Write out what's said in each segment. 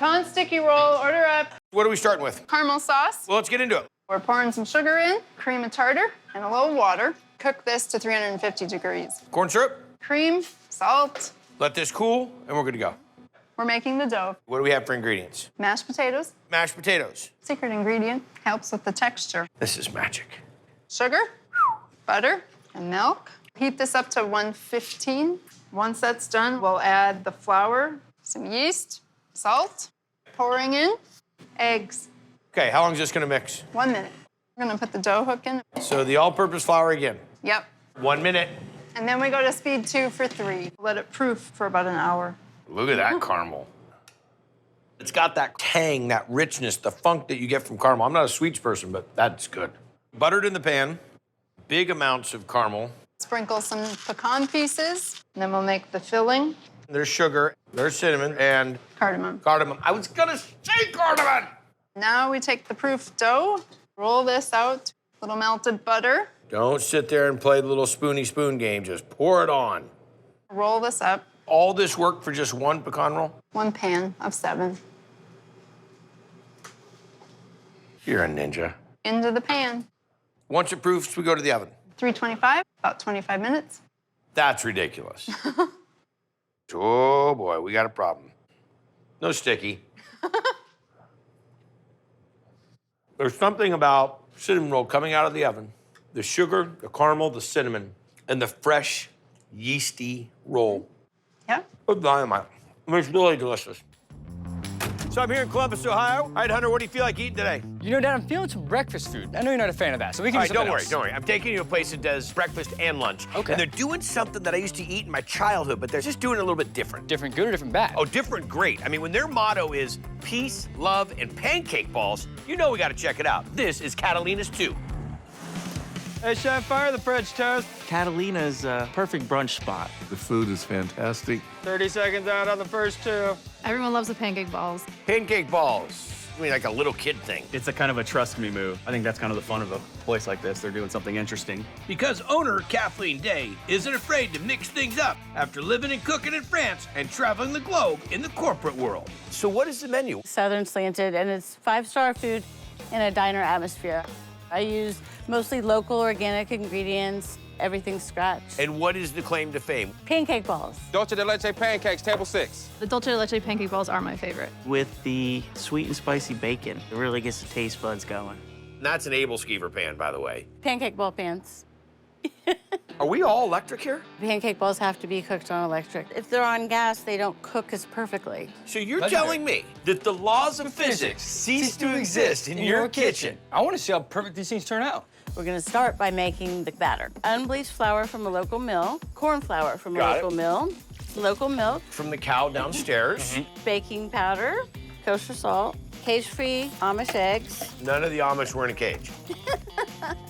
Pecan sticky roll, order up. What are we starting with? Caramel sauce. Well, let's get into it. We're pouring some sugar in, cream of tartar, and a little water. Cook this to 350 degrees. Corn syrup. Cream, salt. Let this cool, and we're good to go. We're making the dough. What do we have for ingredients? Mashed potatoes. Mashed potatoes. Secret ingredient, helps with the texture. This is magic. Sugar, butter, and milk. Heat this up to 115. Once that's done, we'll add the flour, some yeast, salt, pouring in, eggs. Okay, how long is this gonna mix? 1 minute. We're gonna put the dough hook in. So the all-purpose flour again. Yep. 1 minute. And then we go to speed 2 for 3. Let it proof for about an hour. Look at that caramel. It's got that tang, that richness, the funk that you get from caramel. I'm not a sweets person, but that's good. Buttered in the pan, big amounts of caramel. Sprinkle some pecan pieces, and then we'll make the filling. There's sugar, there's cinnamon, and Cardamom. cardamom. I was gonna say cardamom! Now we take the proof dough, roll this out, little melted butter, Don't sit there and play the little spoony spoon game. Just pour it on. roll this up, All this work for just one pecan roll? 1 pan of 7. You're a ninja. Into the pan. Once it proofs, we go to the oven. 325, about 25 minutes. That's ridiculous. Oh boy, we got a problem. No sticky. There's something about cinnamon roll coming out of the oven. The sugar, the caramel, the cinnamon, and the fresh, yeasty roll. Yeah. Good dynamite. It's really delicious. So I'm here in Columbus, Ohio. All right, Hunter, what do you feel like eating today? You know, Dad, I'm feeling some breakfast food. I know you're not a fan of that, so we can All do right, something don't worry, else. don't worry. I'm taking you to a place that does breakfast and lunch. Okay. And they're doing something that I used to eat in my childhood, but they're just doing it a little bit different. Different good or different bad? Oh, different, great. I mean, when their motto is peace, love, and pancake balls, you know we gotta check it out. This is Catalina's 2. Hey, Chef, fire the French toast. Catalina's a perfect brunch spot. The food is fantastic. 30 seconds out on the first 2. Everyone loves the pancake balls. Pancake balls. I mean, like a little kid thing. It's a kind of a trust me move. I think that's kind of the fun of a place like this. They're doing something interesting. Because owner Kathleen Day isn't afraid to mix things up after living and cooking in France and traveling the globe in the corporate world. So what is the menu? Southern slanted, and it's 5-star food in a diner atmosphere. I use mostly local organic ingredients, everything scratch. And what is the claim to fame? Pancake balls. Dulce de leche pancakes, table 6. The Dulce de Leche pancake balls are my favorite. With the sweet and spicy bacon, it really gets the taste buds going. And that's an Able Skeever pan, by the way. Pancake ball pans. Are we all electric here? Pancake balls have to be cooked on electric. If they're on gas, they don't cook as perfectly. So you're telling me that the laws of physics cease to exist in your kitchen? I want to see how perfect these things turn out. We're gonna start by making the batter. Unbleached flour from a local mill, corn flour from a Got it. local mill, local milk, From the cow downstairs. baking powder, kosher salt, cage-free Amish eggs. None of the Amish were in a cage.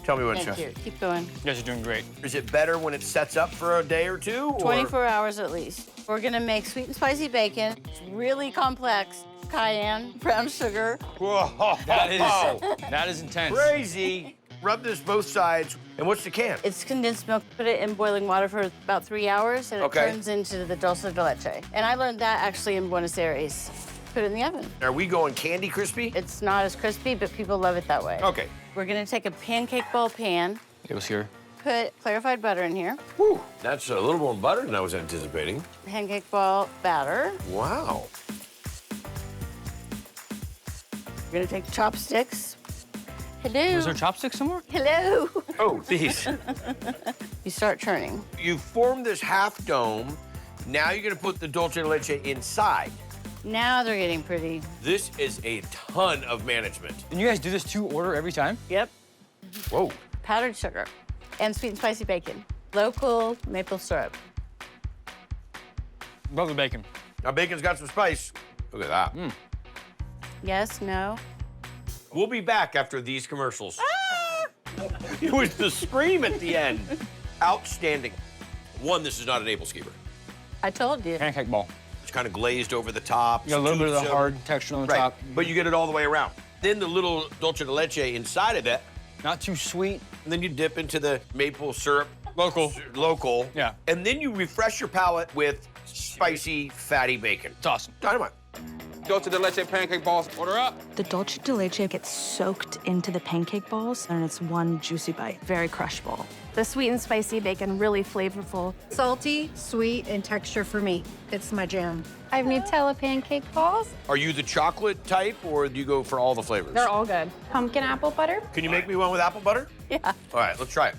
Tell me what, Thank Chef. you. Keep going. You guys are doing great. Is it better when it sets up for a day or two? Or? 24 hours at least. We're gonna make sweet and spicy bacon. It's really complex. Cayenne, brown sugar. Whoa. That is intense. Crazy. Rub this both sides. And what's the can? It's condensed milk. Put it in boiling water for about 3 hours, and it Okay. turns into the dulce de leche. And I learned that actually in Buenos Aires. Put it in the oven. Are we going candy crispy? It's not as crispy, but people love it that way. Okay. We're gonna take a pancake ball pan, It was here. put clarified butter in here, Whew. That's a little more butter than I was anticipating. pancake ball batter. Wow. We're gonna take chopsticks. Hello. Is there chopsticks somewhere? Hello. Oh, these. You start churning. You formed this half dome. Now you're gonna put the dulce de leche inside. Now they're getting pretty. This is a ton of management. And you guys do this to order every time? Yep. Whoa. Powdered sugar and sweet and spicy bacon. Local maple syrup. Love the bacon. Now bacon's got some spice. Look at that. Yes, no. We'll be back after these commercials. It was the scream at the end. Outstanding. One, this is not an Able Skeever. I told you. Pancake ball. It's kind of glazed over the top. You got a little bit of the So- hard texture on the Right, top. but you get it all the way around. Then the little dulce de leche inside of it, Not too sweet. and then you dip into the maple syrup. Local. Local. Yeah. And then you refresh your palate with spicy, fatty bacon. It's awesome. Dynamite. Go to the Leche pancake balls. Order up. The Dulce de Leche gets soaked into the pancake balls, and it's one juicy bite, very crushable. The sweet and spicy bacon, really flavorful. Salty, sweet, and texture for me. It's my jam. I have Nutella pancake balls. Are you the chocolate type, or do you go for all the flavors? They're all good. Pumpkin apple butter. Can you make me one with apple butter? Yeah. All right, let's try it.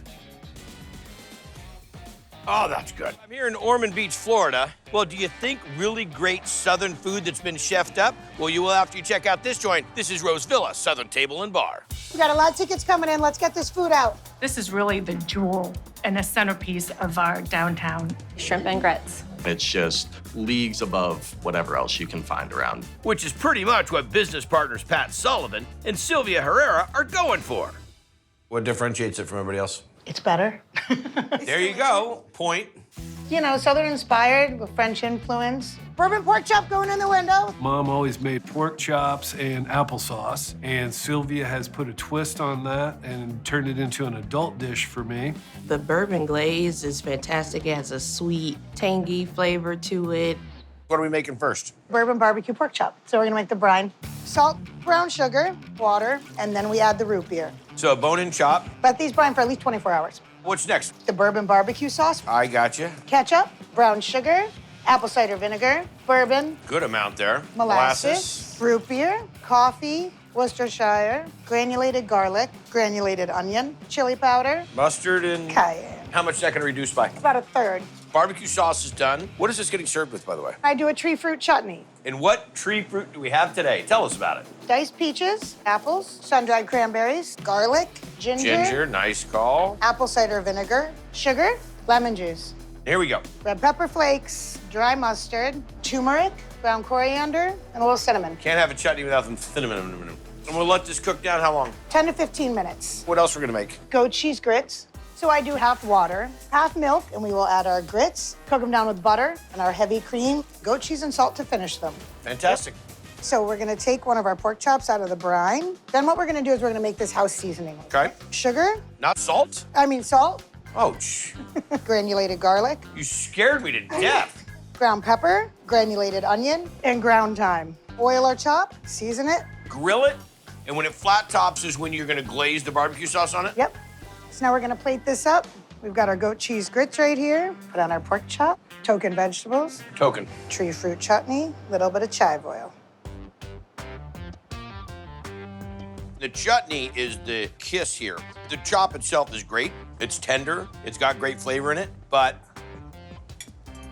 Oh, that's good. I'm here in Ormond Beach, Florida. Well, do you think really great Southern food that's been chefed up? Well, you will after you check out this joint. This is Rose Villa, Southern Table and Bar. We got a lot of tickets coming in. Let's get this food out. This is really the jewel and the centerpiece of our downtown. Shrimp and grits. It's just leagues above whatever else you can find around. Which is pretty much what business partners Pat Sullivan and Sylvia Herrera are going for. What differentiates it from everybody else? It's better. There you go. Point. You know, Southern inspired with French influence. Bourbon pork chop going in the window. Mom always made pork chops and applesauce, and Sylvia has put a twist on that and turned it into an adult dish for me. The bourbon glaze is fantastic. It has a sweet, tangy flavor to it. What are we making first? Bourbon barbecue pork chop. So we're gonna make the brine. Salt, brown sugar, water, and then we add the root beer. So a bone-in chop. Let these brine for at least 24 hours. What's next? The bourbon barbecue sauce, I gotcha. ketchup, brown sugar, apple cider vinegar, bourbon, Good amount there. molasses, root beer, coffee, Worcestershire, granulated garlic, granulated onion, chili powder, Mustard and... cayenne. How much is that gonna reduce by? About a third. Barbecue sauce is done. What is this getting served with, by the way? I do a tree fruit chutney. And what tree fruit do we have today? Tell us about it. Diced peaches, apples, sun-dried cranberries, garlic, Ginger, nice call. apple cider vinegar, sugar, lemon juice, Here we go. red pepper flakes, dry mustard, turmeric, ground coriander, and a little cinnamon. Can't have a chutney without some cinnamon. And we'll let this cook down how long? 10 to 15 minutes. What else we're gonna make? Goat cheese grits. So I do half water, half milk, and we will add our grits, cook them down with butter and our heavy cream, goat cheese and salt to finish them. Fantastic. So we're gonna take one of our pork chops out of the brine. Then what we're gonna do is we're gonna make this house seasoning. Okay. Sugar, Not salt? salt, Oh, granulated garlic, you scared me to death. ground pepper, granulated onion, and ground thyme. Oil our chop, season it. Grill it, and when it flat tops is when you're gonna glaze the barbecue sauce on it? Yep. So now we're gonna plate this up. We've got our goat cheese grits right here. Put on our pork chop, token vegetables, Token. tree fruit chutney, little bit of chive oil. The chutney is the kiss here. The chop itself is great. It's tender. It's got great flavor in it, but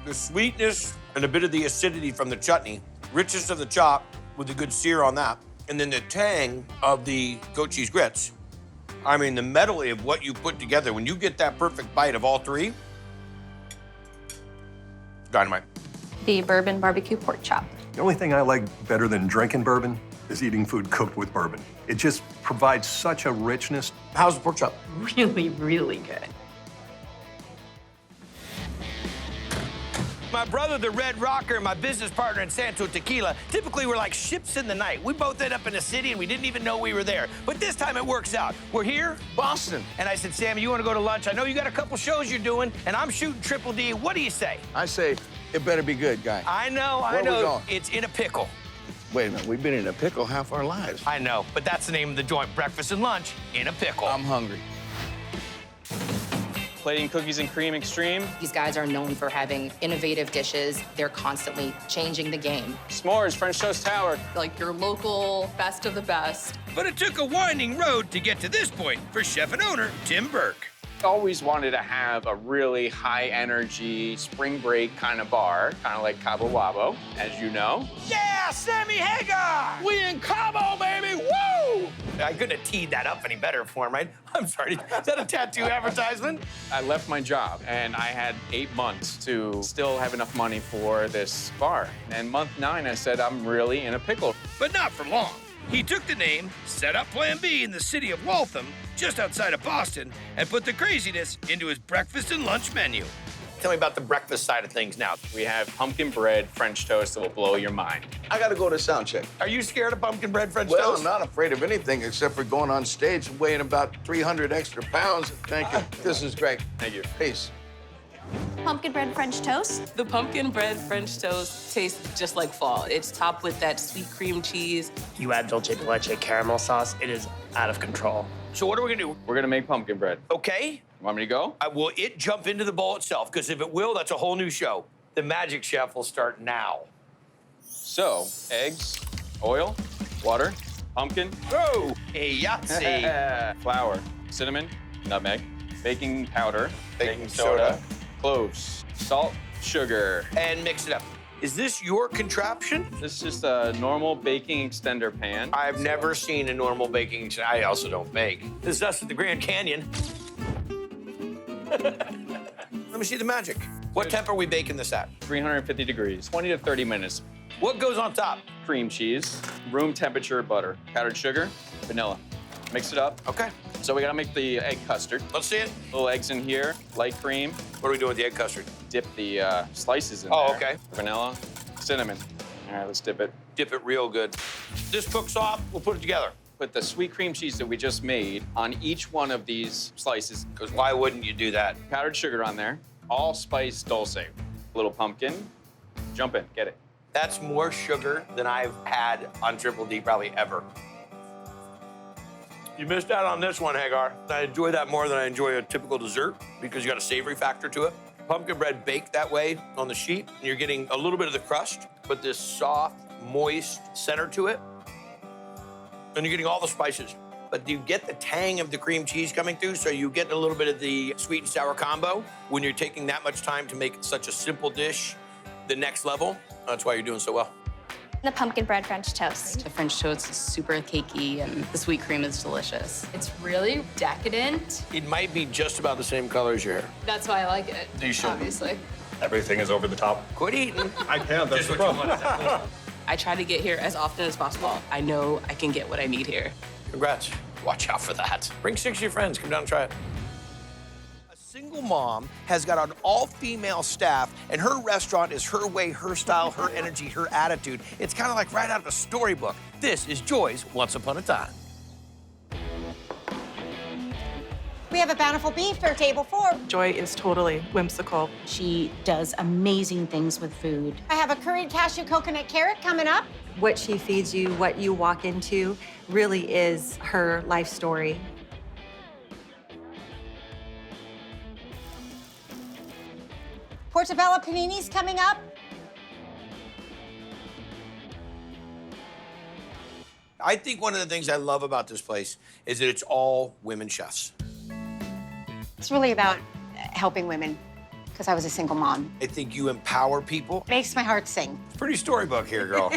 the sweetness and a bit of the acidity from the chutney, richness of the chop with a good sear on that, and then the tang of the goat cheese grits. I mean, the medley of what you put together, when you get that perfect bite of all three, dynamite. The bourbon barbecue pork chop. The only thing I like better than drinking bourbon is eating food cooked with bourbon. It just provides such a richness. How's the pork chop? Really, really good. My brother, the Red Rocker, and my business partner in Santo Tequila, typically we're like ships in the night. We both end up in a city and we didn't even know we were there. But this time it works out. We're here, Boston. And I said, Sammy, you want to go to lunch? I know you got a couple shows you're doing, and I'm shooting Triple D. What do you say? I say, it better be good, guy. I know, Where I we know. going? It's in a pickle. Wait a minute, we've been in a pickle half our lives. I know, but that's the name of the joint. Breakfast and lunch in a pickle. I'm hungry. Plating cookies and cream extreme. These guys are known for having innovative dishes. They're constantly changing the game. S'mores, French toast tower. Like your local best of the best. But it took a winding road to get to this point for chef and owner Tim Burke. Always wanted to have a really high energy spring break kind of bar, kind of like Cabo Wabo, as you know. Yeah, Sammy Hagar! We in Cabo, baby, woo! I couldn't have teed that up any better for him, right? I'm sorry, is that a tattoo advertisement? I left my job and I had 8 months to still have enough money for this bar. And month 9, I said, I'm really in a pickle. But not for long. He took the name, set up Plan B in the city of Waltham, just outside of Boston, and put the craziness into his breakfast and lunch menu. Tell me about the breakfast side of things now. We have pumpkin bread French toast that will blow your mind. I gotta go to sound check. Are you scared of pumpkin bread French Well, toast? I'm not afraid of anything except for going on stage weighing about 300 extra pounds. Thank you. This is great. Thank you. Peace. pumpkin bread French toast. The pumpkin bread French toast tastes just like fall. It's topped with that sweet cream cheese. You add Dulce de Leche caramel sauce, it is out of control. So what are we gonna do? We're gonna make pumpkin bread. Okay. Want me to go? Will it jump into the bowl itself? Because if it will, that's a whole new show. The magic chef will start now. So, eggs, oil, water, pumpkin. Oh, hey, Yahtzee. Flour, cinnamon, nutmeg, baking powder, baking soda, cloves, salt, sugar. And mix it up. Is this your contraption? This is just a normal baking extender pan. I've never seen a normal baking extender. I also don't bake. This is us at the Grand Canyon. Let me see the magic. What temp are we baking this at? 350 degrees, 20 to 30 minutes. What goes on top? Cream cheese, room temperature butter, powdered sugar, vanilla. Mix it up. Okay. So we gotta make the egg custard. Let's see it. Little eggs in here, light cream. What are we doing with the egg custard? Dip the slices in there. Oh, okay. Vanilla, cinnamon. All right, let's dip it. Dip it real good. This cooks off, we'll put it together. Put the sweet cream cheese that we just made on each one of these slices. Because why wouldn't you do that? Powdered sugar on there. Allspice dulce. Little pumpkin. Jump in, get it. That's more sugar than I've had on Triple D probably ever. You missed out on this one, Hagar. I enjoy that more than I enjoy a typical dessert because you got a savory factor to it. Pumpkin bread baked that way on the sheet, and you're getting a little bit of the crust, but this soft, moist center to it. And you're getting all the spices. But you get the tang of the cream cheese coming through, so you get a little bit of the sweet and sour combo when you're taking that much time to make such a simple dish the next level. That's why you're doing so well. The pumpkin bread French toast. The French toast is super cakey and the sweet cream is delicious. It's really decadent. It might be just about the same color as your hair. That's why I like it, You should. obviously. Everything is over the top. Quit eating. I can't, that's the problem. I try to get here as often as possible. I know I can get what I need here. Congrats. Watch out for that. Bring 6 of your friends. Come down and try it. A single mom has got an all-female staff, and her restaurant is her way, her style, her energy, her attitude. It's kind of like right out of a storybook. This is Joy's Once Upon a Time. We have a bountiful beef for table 4. Joy is totally whimsical. She does amazing things with food. I have a curried cashew coconut carrot coming up. What she feeds you, what you walk into, really is her life story. Portobello paninis coming up. I think one of the things I love about this place is that it's all women chefs. It's really about helping women, because I was a single mom. I think you empower people. It makes my heart sing. Pretty storybook here, girl.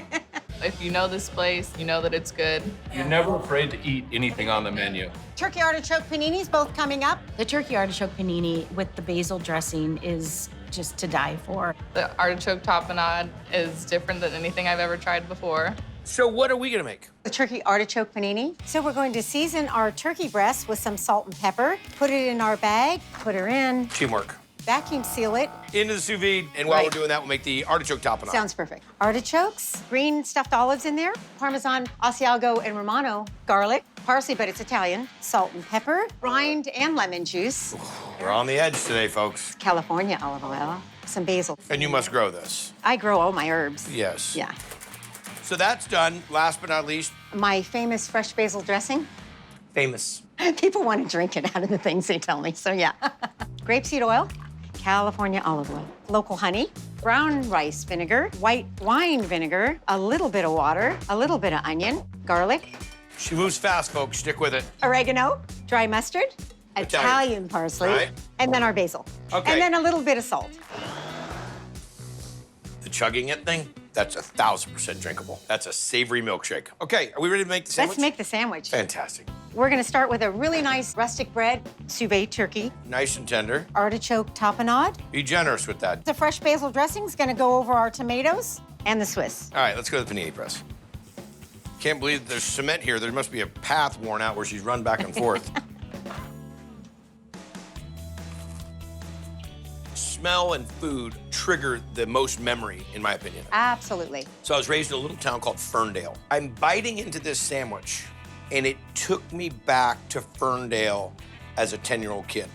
If you know this place, you know that it's good. You're never afraid to eat anything on the menu. Turkey artichoke paninis both coming up. The turkey artichoke panini with the basil dressing is just to die for. The artichoke tapenade is different than anything I've ever tried before. So what are we gonna make? The turkey artichoke panini. So we're going to season our turkey breast with some salt and pepper, put it in our bag, put her in, Teamwork. vacuum seal it. Into the sous vide, and while Right. we're doing that, we'll make the artichoke tapenade. Sounds perfect. Artichokes, green stuffed olives in there, Parmesan, Asiago, and Romano, garlic, parsley, but it's Italian, salt and pepper, rind and lemon juice, We're on the edge today, folks. California olive oil, some basil. And you must grow this. I grow all my herbs. Yes. Yeah. So that's done. Last but not least, My famous fresh basil dressing. famous. People want to drink it out of the things they tell me, so yeah. Grapeseed oil, California olive oil, local honey, brown rice vinegar, white wine vinegar, a little bit of water, a little bit of onion, garlic, She moves fast, folks. Stick with it. oregano, dry mustard, Italian parsley, Right. and then our basil. Okay. And then a little bit of salt. The chugging it thing, that's 1,000% drinkable. That's a savory milkshake. Okay, are we ready to make the sandwich? Let's make the sandwich. Fantastic. We're gonna start with a really nice rustic bread, sous vide turkey, Nice and tender. artichoke tapenade. Be generous with that. The fresh basil dressing is gonna go over our tomatoes and the Swiss. All right, let's go to the panini press. Can't believe there's cement here. There must be a path worn out where she's run back and forth. Smell and food trigger the most memory, in my opinion. Absolutely. So I was raised in a little town called Ferndale. I'm biting into this sandwich, and it took me back to Ferndale as a 10-year-old kid.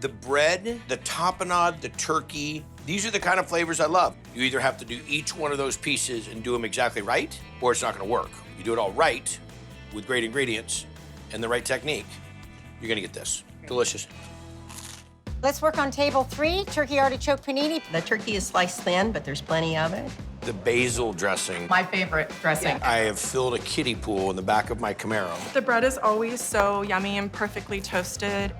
The bread, the tapenade, the turkey, these are the kind of flavors I love. You either have to do each one of those pieces and do them exactly right, or it's not gonna work. You do it all right, with great ingredients and the right technique, you're gonna get this. Delicious. Let's work on table 3, turkey artichoke panini. The turkey is sliced thin, but there's plenty of it. The basil dressing. My favorite dressing. I have filled a kiddie pool in the back of my Camaro. The bread is always so yummy and perfectly toasted.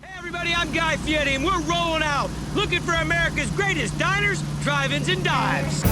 Hey everybody, I'm Guy Fieri, and we're rolling out, looking for America's greatest diners, drive-ins, and dives.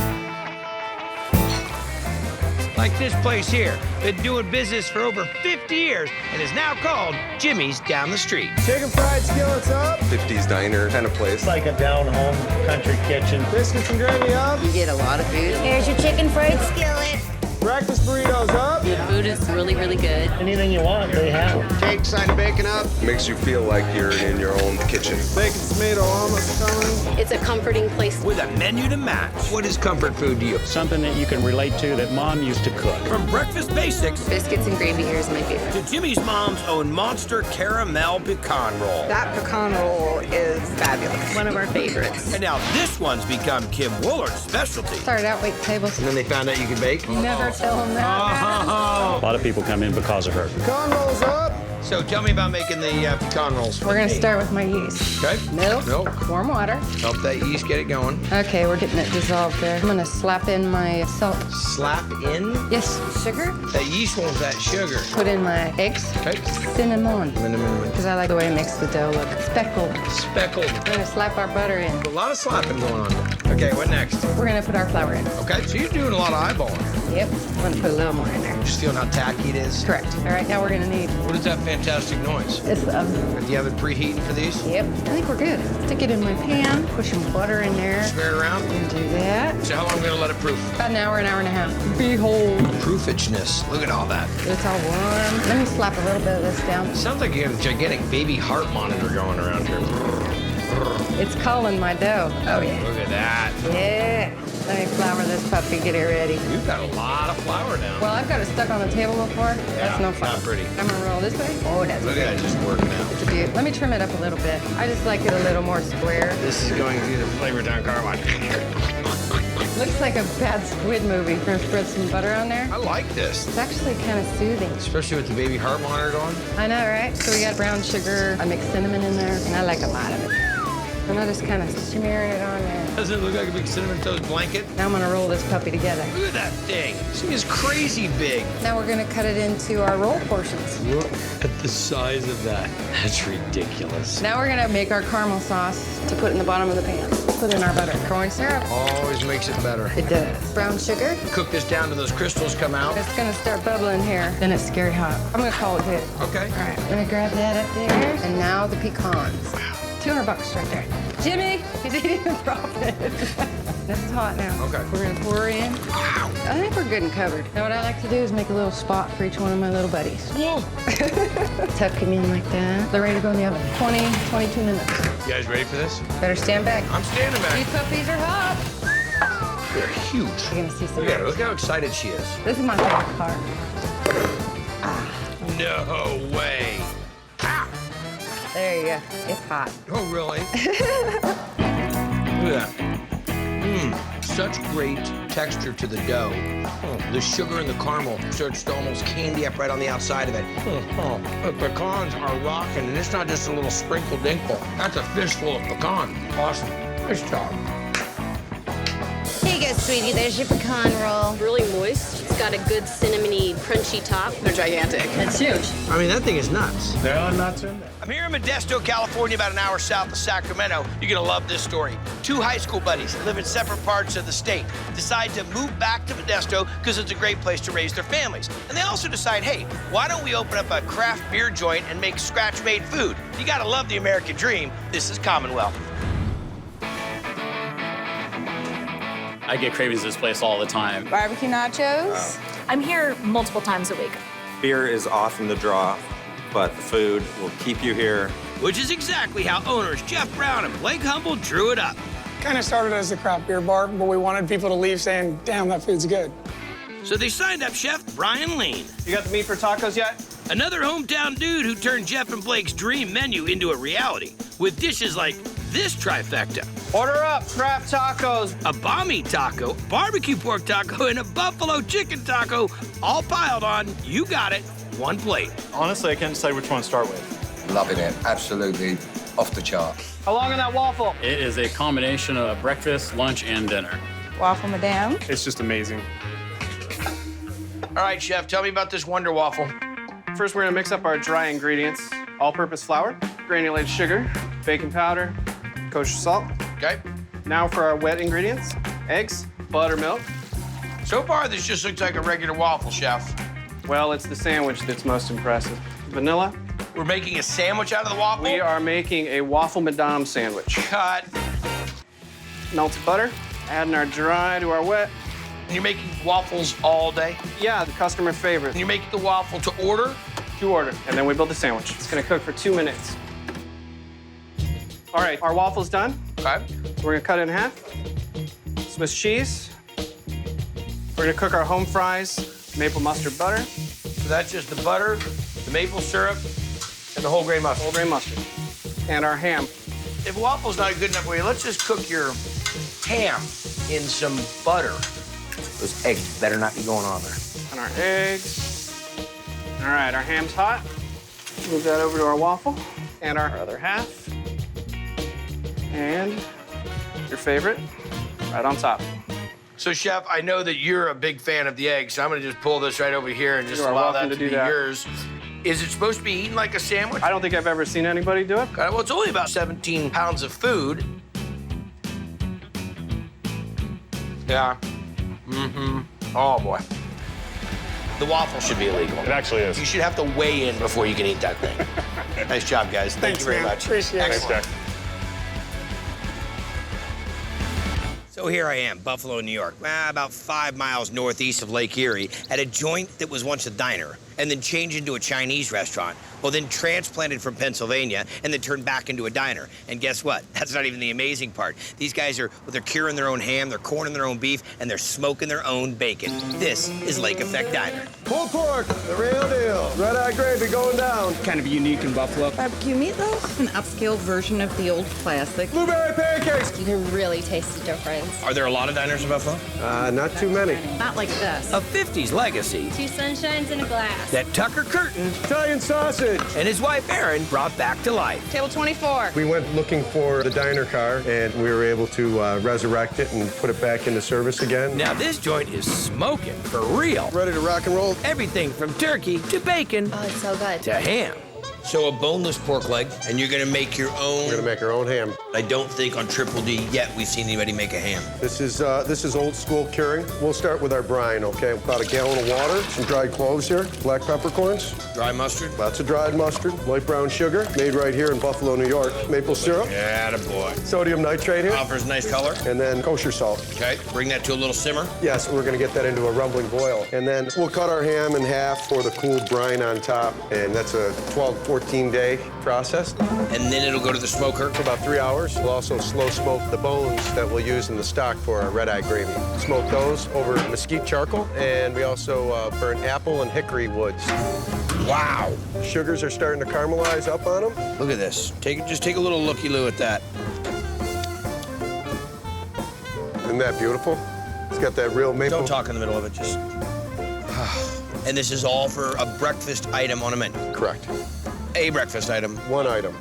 Like this place here, been doing business for over 50 years and is now called Jimmy's down the street. Chicken fried skillets up. 50s diner kind of place. It's like a down-home country kitchen. Biscuits and gravy up. You get a lot of food. Here's your chicken fried skillet. Breakfast burritos up. The food is really, really good. Anything you want, they have. Cake side of bacon up. Makes you feel like you're in your own kitchen. Bacon tomato almost coming. It's a comforting place. With a menu to match. What is comfort food to you? Something that you can relate to that Mom used to cook. From breakfast basics Biscuits and gravy here is my favorite. to Jimmy's mom's own monster caramel pecan roll. That pecan roll is fabulous. One of our favorites. And now this one's become Kim Woolard's specialty. Started out waiting tables. And then they found out you could bake? Never tell them that. A lot of people come in because of her. Pecan rolls up. So tell me about making the pecan rolls. We're gonna start with my yeast. Okay. Milk, warm water. Help that yeast get it going. Okay, we're getting it dissolved there. I'm gonna slap in my salt. Slap in? Yes, sugar. That yeast wants that sugar. Put in my eggs. Okay. Cinnamon. Because I like the way it makes the dough look speckled. Speckled. We're gonna slap our butter in. A lot of slapping going on. Okay, what next? We're gonna put our flour in. Okay, so you're doing a lot of eyeballing. Yep. I'm gonna put a little more in there. Just feeling how tacky it is? Correct. All right, now we're gonna need. What is that fantastic noise? It's the oven. Do you have it preheating for these? Yep. I think we're good. Stick it in my pan. Put some butter in there. Smear it around? And do that. So how long are we gonna let it proof? About an hour and a half. Behold. Proofagedness. Look at all that. It's all warm. Let me slap a little bit of this down. It sounds like you have a gigantic baby heart monitor going around here. It's calling my dough. Oh, yeah. Look at that. Yeah. Let me flour this puppy, get it ready. You've got a lot of flour now. Well, I've got it stuck on the table before. That's no fun. Not pretty. I'm gonna roll this way. Oh, that's Look at it just working out. It's a beaut. Let me trim it up a little bit. I just like it a little more square. This is going through the flavor down carbide. Looks like a bad squid movie. We're gonna spread some butter on there. I like this. It's actually kind of soothing. Especially with the baby heart monitor going. I know, right? So we got brown sugar. I mix cinnamon in there, and I like a lot of it. And I just kind of smear it on there. Doesn't it look like a big cinnamon toast blanket? Now I'm gonna roll this puppy together. Look at that thing. This thing is crazy big. Now we're gonna cut it into our roll portions. Look at the size of that. That's ridiculous. Now we're gonna make our caramel sauce to put in the bottom of the pan. Put in our butter. Corn syrup. Always makes it better. It does. Brown sugar. Cook this down till those crystals come out. It's gonna start bubbling here. Then it's scary hot. I'm gonna call it good. Okay. All right, I'm gonna grab that up there. And now the pecans. Wow. $200 right there. Jimmy, you didn't even drop it. This is hot now. Okay. We're gonna pour in. Wow. I think we're good and covered. Now what I like to do is make a little spot for each one of my little buddies. Whoa. Tuck them in like that. They're ready to go in the oven. 22 minutes. You guys ready for this? Better stand back. I'm standing back. These puppies are hot. They're huge. You're gonna see some. Look at her. Look how excited she is. This is my favorite part. No way. There you go. It's hot. Oh, really? Look at that. Such great texture to the dough. The sugar and the caramel starts to almost candy up right on the outside of it. The pecans are rocking, and it's not just a little sprinkle dinkle. That's a fistful of pecan. Awesome. Nice job. Here you go, sweetie. There's your pecan roll. Really moist. It's got a good cinnamony, crunchy top. They're gigantic. It's huge. I mean, that thing is nuts. There are nuts in there. I'm here in Modesto, California, about an hour south of Sacramento. You're gonna love this story. Two high school buddies that live in separate parts of the state decide to move back to Modesto because it's a great place to raise their families. And they also decide, hey, why don't we open up a craft beer joint and make scratch-made food? You gotta love the American dream. This is Commonwealth. I get cravings at this place all the time. Barbecue nachos. I'm here multiple times a week. Beer is often the draw, but the food will keep you here. Which is exactly how owners Jeff Brown and Blake Humble drew it up. Kind of started as a craft beer bar, but we wanted people to leave saying, damn, that food's good. So they signed up Chef Brian Lean. You got the meat for tacos yet? Another hometown dude who turned Jeff and Blake's dream menu into a reality with dishes like this trifecta. Order up, crab tacos. A bommy taco, barbecue pork taco, and a buffalo chicken taco, all piled on, you got it, one plate. Honestly, I can't decide which one to start with. Loving it. Absolutely off the chart. How long on that waffle? It is a combination of breakfast, lunch, and dinner. Waffle Madame. It's just amazing. All right, Chef, tell me about this Wonder Waffle. First, we're gonna mix up our dry ingredients. All-purpose flour, granulated sugar, baking powder, kosher salt. Okay. Now for our wet ingredients, eggs, buttermilk. So far, this just looks like a regular waffle, Chef. Well, it's the sandwich that's most impressive. Vanilla. We're making a sandwich out of the waffle? We are making a Waffle Madame sandwich. Cut. Melted butter, adding our dry to our wet. And you're making waffles all day? Yeah, the customer favorite. And you're making the waffle to order? To order, and then we build the sandwich. It's gonna cook for 2 minutes. All right, our waffle's done. Okay. We're gonna cut it in half. Swiss cheese. We're gonna cook our home fries, maple mustard butter. So that's just the butter, the maple syrup, and the whole grain mustard. Whole grain mustard. And our ham. If waffle's not good enough for you, let's just cook your ham in some butter. Those eggs better not be going on there. And our eggs. All right, our ham's hot. Move that over to our waffle. And our other half. And your favorite, right on top. So, Chef, I know that you're a big fan of the eggs, so I'm gonna just pull this right over here and just You are allow welcome that to to do be that. yours. Is it supposed to be eaten like a sandwich? I don't think I've ever seen anybody do it. Well, it's only about 17 pounds of food. Yeah. Mm-hmm. Oh, boy. The waffle should be illegal. It actually is. You should have to weigh in before you can eat that thing. Nice job, guys. Thank you very much. Appreciate it. Excellent. Thanks, Jack. So here I am, Buffalo, New York, about 5 miles northeast of Lake Erie, at a joint that was once a diner, and then changed into a Chinese restaurant, well, then transplanted from Pennsylvania, and then turned back into a diner. And guess what? That's not even the amazing part. These guys are, they're curing their own ham, they're corning their own beef, and they're smoking their own bacon. This is Lake Effect Diner. Pulled pork, the real deal. Red-eye gravy going down. Kind of unique in Buffalo. Barbecue meatloaf, an upscale version of the old classic. Blueberry pancakes. You can really taste the difference. Are there a lot of diners in Buffalo? Not too many. Not like this. A 50s legacy 2 sunshines in a glass. that Tucker Curtin Italian sausage. and his wife Erin brought back to life. Table 24. We went looking for the diner car, and we were able to resurrect it and put it back into service again. Now this joint is smoking for real. Ready to rock and roll? Everything from turkey to bacon Oh, it's so good. to ham. So a boneless pork leg, and you're gonna make your own. We're gonna make our own ham. I don't think on Triple D yet we've seen anybody make a ham. This is old school curing. We'll start with our brine, okay? About a gallon of water, some dried cloves here, black peppercorns, Dry mustard. lots of dried mustard, light brown sugar, made right here in Buffalo, New York, maple syrup, Yeah, boy. sodium nitrate here, Offers nice color. and then kosher salt. Okay, bring that to a little simmer. Yes, we're gonna get that into a rumbling boil. And then we'll cut our ham in half for the cool brine on top, and that's a 12, 14-day process. And then it'll go to the smoker. For about 3 hours. We'll also slow smoke the bones that we'll use in the stock for our red-eye gravy. Smoke those over mesquite charcoal, and we also burn apple and hickory woods. Wow. Sugars are starting to caramelize up on them. Look at this. Just take a little looky-loo at that. Isn't that beautiful? It's got that real maple. Don't talk in the middle of it, just. And this is all for a breakfast item on a menu. Correct. A breakfast item. One item.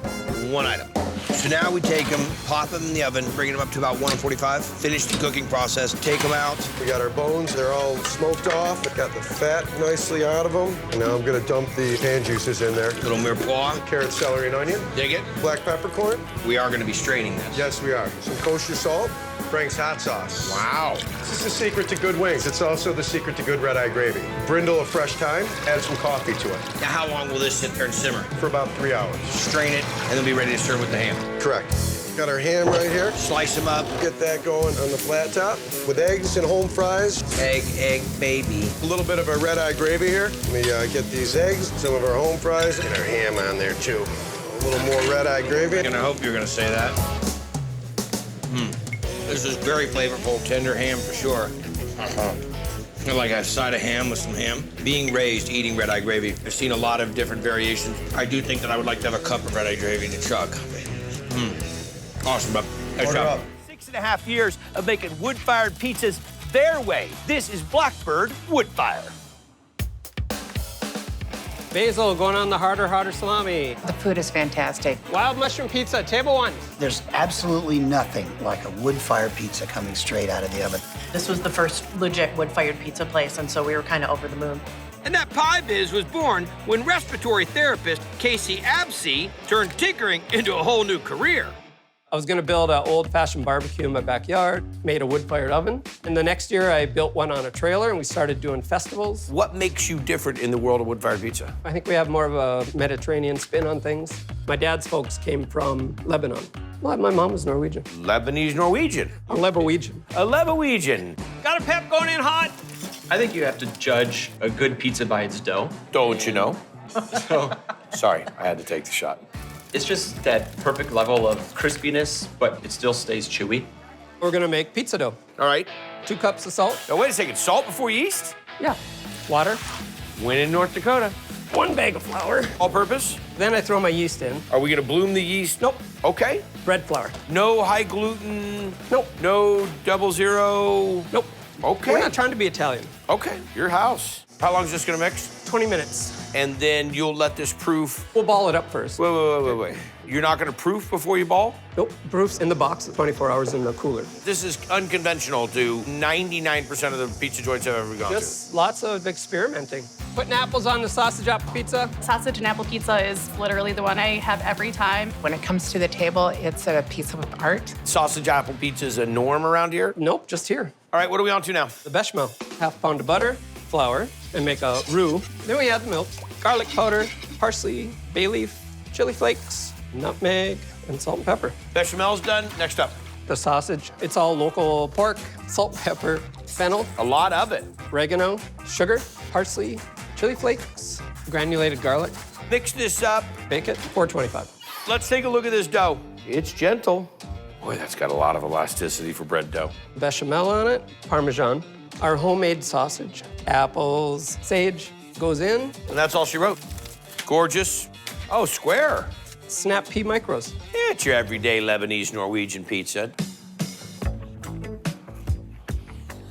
One item. So now we take them, pop them in the oven, bring them up to about 145, finish the cooking process, take them out. We got our bones. They're all smoked off. Got the fat nicely out of them. And now I'm gonna dump the pan juices in there. Little mirepoix. Carrot, celery, and onion. Dig it. Black peppercorn. We are going to be straining this. Yes, we are. Some kosher salt. Frank's hot sauce. Wow. This is the secret to good wings. It's also the secret to good red-eye gravy. Brindle of fresh thyme. Add some coffee to it. Now, how long will this sit there and simmer? For about 3 hours. Strain it, and then be ready to serve with the ham. Correct. Got our ham right here. Slice them up. Get that going on the flat top with eggs and home fries. Egg, baby. A little bit of our red-eye gravy here. Let me get these eggs, some of our home fries, and our ham on there too. A little more red-eye gravy. And I hope you're going to say that. This is very flavorful, tender ham for sure. I like a side of ham with some ham. Being raised eating red-eye gravy, I've seen a lot of different variations. I do think that I would like to have a cup of red-eye gravy in a truck. Awesome, bub. Nice job. 6.5 years of making wood-fired pizzas their way. This is Blackbird Woodfire. Basil going on the harder salami. The food is fantastic. Wild mushroom pizza, table 1. There's absolutely nothing like a wood-fired pizza coming straight out of the oven. This was the first legit wood-fired pizza place, and so we were kind of over the moon. And that pie biz was born when respiratory therapist Casey Absey turned tinkering into a whole new career. I was gonna build an old-fashioned barbecue in my backyard, made a wood-fired oven. And the next year, I built one on a trailer, and we started doing festivals. What makes you different in the world of wood-fired pizza? I think we have more of a Mediterranean spin on things. My dad's folks came from Lebanon. Well, my mom was Norwegian. Lebanese Norwegian. A Lebanese. A Lebanese. Got a pep going in hot. I think you have to judge a good pizza by its dough. Don't you know? Sorry, I had to take the shot. It's just that perfect level of crispiness, but it still stays chewy. We're gonna make pizza dough. All right. 2 cups of salt. Now, wait a second. Salt before yeast? Yeah. Water. When in North Dakota. 1 bag of flour. All purpose? Then I throw my yeast in. Are we gonna bloom the yeast? Nope. Okay. Bread flour. No high gluten? Nope. No 00? Nope. Okay. We're not trying to be Italian. Okay, your house. How long is this gonna mix? 20 minutes. And then you'll let this proof. We'll ball it up first. Wait. You're not gonna proof before you ball? Nope. Proof's in the box, 24 hours in the cooler. This is unconventional to 99% of the pizza joints I've ever gone Just lots of experimenting. Putting apples on the sausage apple pizza. Sausage and apple pizza is literally the one I have every time. When it comes to the table, it's a piece of art. to. Sausage apple pizza is a norm around here? Nope, just here. All right, what are we on to now? The bechamel. Half pound of butter, flour, and make a roux. Then we add the milk, garlic powder, parsley, bay leaf, chili flakes, nutmeg, and salt and pepper. Bechamel's done. Next up. The sausage. It's all local pork, salt, pepper, fennel. A lot of it. Oregano, sugar, parsley, chili flakes, granulated garlic. Mix this up. Bake it, 425. Let's take a look at this dough. It's gentle. Boy, that's got a lot of elasticity for bread dough. Bechamel on it, Parmesan, our homemade sausage, apples, sage, goes in. And that's all she wrote. Gorgeous. Oh, square. Snap pea micros. It's your everyday Lebanese Norwegian pizza.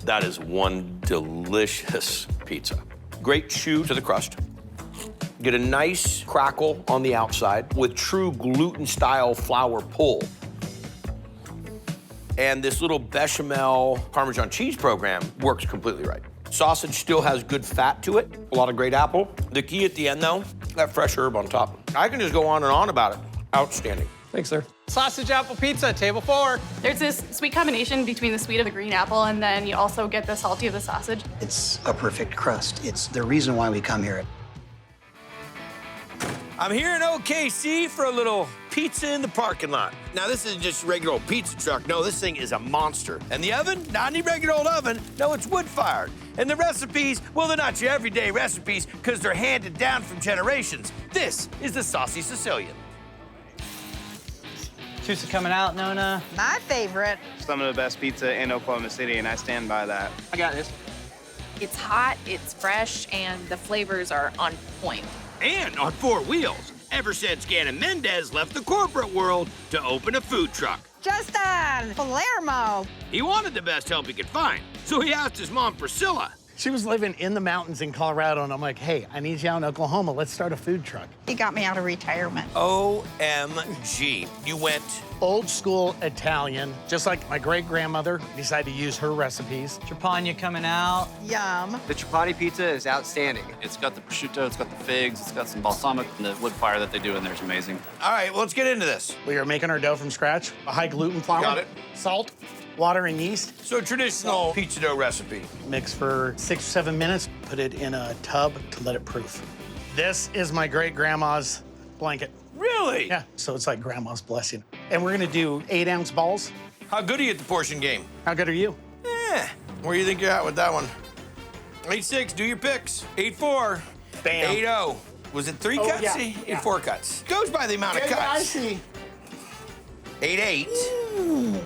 That is one delicious pizza. Great chew to the crust. Get a nice crackle on the outside with true gluten-style flour pull. And this little bechamel Parmesan cheese program works completely right. Sausage still has good fat to it, a lot of great apple. The key at the end, though, that fresh herb on top. I can just go on and on about it. Outstanding. Thanks, sir. Sausage apple pizza, table 4. There's this sweet combination between the sweet of the green apple and then you also get the salty of the sausage. It's a perfect crust. It's the reason why we come here. I'm here in OKC for a little pizza in the parking lot. Now, this isn't just a regular old pizza truck. No, this thing is a monster. And the oven, not any regular old oven. No, it's wood-fired. And the recipes, well, they're not your everyday recipes because they're handed down from generations. This is the Saucy Sicilian. Tusa coming out, Nona. My favorite. Some of the best pizza in Oklahoma City, and I stand by that. I got this. It's hot, it's fresh, and the flavors are on point. And on 4 wheels, ever since Gannon Mendez left the corporate world to open a food truck. Justin Palermo. He wanted the best help he could find, so he asked his mom, Priscilla. She was living in the mountains in Colorado, and I'm like, hey, I need you out in Oklahoma. Let's start a food truck. He got me out of retirement. OMG. You went Old school Italian, just like my great-grandmother decided to use her recipes. Trapani coming out. Yum. The Trapani pizza is outstanding. It's got the prosciutto, it's got the figs, it's got some balsamic, and the wood fire that they do in there is amazing. All right, well, let's get into this. We are making our dough from scratch. A high gluten flour. Got it. Salt, water, and yeast. So traditional pizza dough recipe. Mix for 6 or 7 minutes. Put it in a tub to let it proof. This is my great-grandma's blanket. Really? Yeah, so it's like grandma's blessing. And we're gonna do 8-ounce balls. How good are you at the portion game? How good are you? Where do you think you're at with that one? 8-6, do your picks. 8-4. Bam. 8-0. Was it 3 cuts? Yeah. 8-4 cuts. Goes by the amount of cuts. I see. 8-8.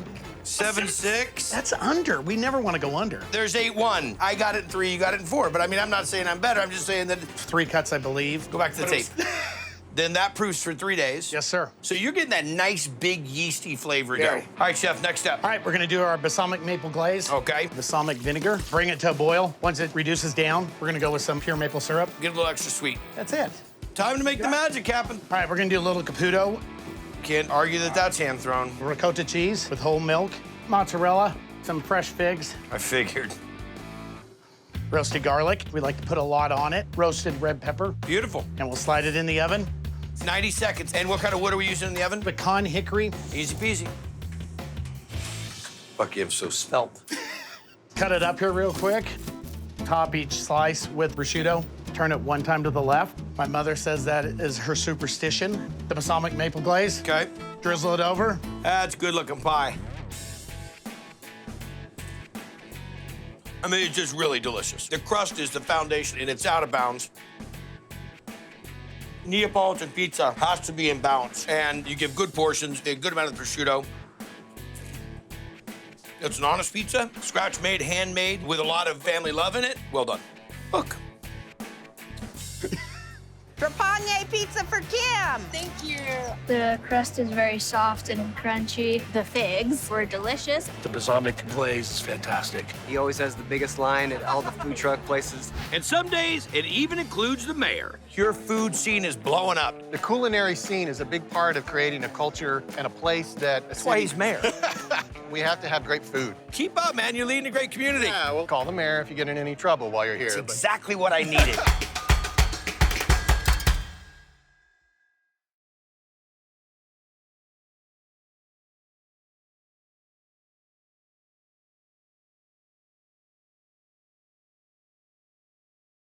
7-6. That's under. We never want to go under. There's 8-1. I got it in 3, you got it in 4. But I mean, I'm not saying I'm better. I'm just saying that. 3 cuts, I believe. Go back to the tape. Then that proofs for 3 days. Yes, sir. So you're getting that nice, big, yeasty flavor Very. dough. All right, chef, next step. All right, we're gonna do our balsamic maple glaze. Okay. Balsamic vinegar. Bring it to a boil. Once it reduces down, we're gonna go with some pure maple syrup. Get a little extra sweet. That's it. Time to make the magic happen. All right, we're gonna do a little Caputo. Can't argue that that's hand thrown. Ricotta cheese with whole milk, mozzarella, some fresh figs. I figured. Roasted garlic. We like to put a lot on it. Roasted red pepper. Beautiful. And we'll slide it in the oven. 90 seconds. And what kind of wood are we using in the oven? Pecan hickory. Easy peasy. Fuck you, I'm so spelt. Cut it up here real quick. Top each slice with prosciutto. Turn it 1 time to the left. My mother says that is her superstition. The balsamic maple glaze. Okay. Drizzle it over. That's good looking pie. I mean, it's just really delicious. The crust is the foundation, and it's out of bounds. Neapolitan pizza has to be in balance, and you give good portions, a good amount of prosciutto. It's an honest pizza, scratch-made, handmade, with a lot of family love in it. Well done. Look. Trapani pizza for Kim. Thank you. The crust is very soft and crunchy. The figs were delicious. The balsamic glaze is fantastic. He always has the biggest line at all the food truck places. And some days, it even includes the mayor. Your food scene is blowing up. The culinary scene is a big part of creating a culture and a place that... That's why he's mayor. We have to have great food. Keep up, man. You're leading a great community. Yeah, we'll call the mayor if you get in any trouble while you're here. That's exactly what I needed.